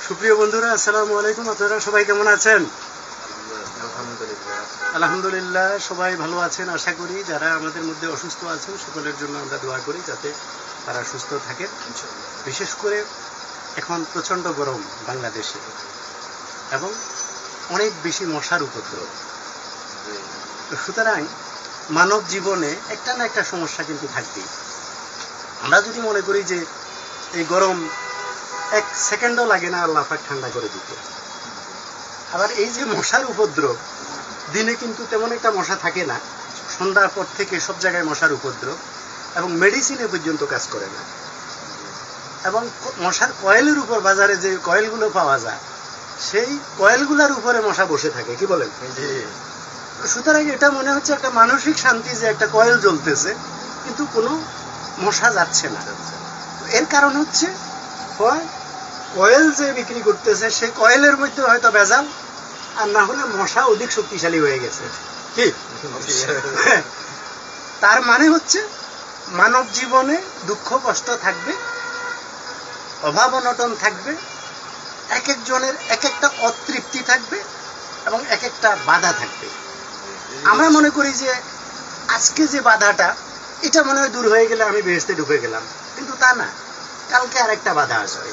সুপ্রিয় বন্ধুরা, আসসালামু আলাইকুম। আপনারা সবাই কেমন আছেন? আলহামদুলিল্লাহ, সবাই ভালো আছেন আশা করি। যারা আমাদের মধ্যে অসুস্থ আছেন সকলের জন্য আমরা দোয়া করি যাতে তারা সুস্থ থাকে। বিশেষ করে এখন প্রচণ্ড গরম বাংলাদেশে এবং অনেক বেশি মশার উপদ্রব। সুতরাং মানব জীবনে একটা না একটা সমস্যা কিন্তু থাকবেই। আমরা যদি মনে করি যে এই গরম এক সেকেন্ডও লাগে না আল্লাহ পাক ঠান্ডা করে দিতে, আবার এই যে মশার উপদ্রব, দিনে কিন্তু তেমন একটা মশা থাকে না, সন্ধ্যার পর থেকে সব জায়গায় মশার উপদ্রব এবং মেডিসিনে পর্যন্ত কাজ করে না। এবং মশার কয়েলের উপর বাজারে যে কয়েলগুলো পাওয়া যায় সেই কয়েলগুলোর উপরে মশা বসে থাকে, কি বলেন? সুতরাং এটা মনে হচ্ছে একটা মানসিক শান্তি যে একটা কয়েল জ্বলতেছে কিন্তু কোনো মশা যাচ্ছে না। এর কারণ হচ্ছে হয় কয়েল যে বিক্রি করতেছে সেই কয়েলের মধ্যে হয়তো ভেজাল, আর না হলে মশা অধিক শক্তিশালী হয়ে গেছে। কি তার মানে হচ্ছে মানব জীবনে দুঃখ কষ্ট থাকবে, অভাব অনটন থাকবে, এক একজনের এক একটা অতৃপ্তি থাকবে এবং এক একটা বাধা থাকবে। আমরা মনে করি যে আজকে যে বাধাটা এটা মনে হয় দূর হয়ে গেলে আমি বেহেশতে ঢুকে গেলাম, কিন্তু তা না, কালকে আরেকটা বাধা আসবে।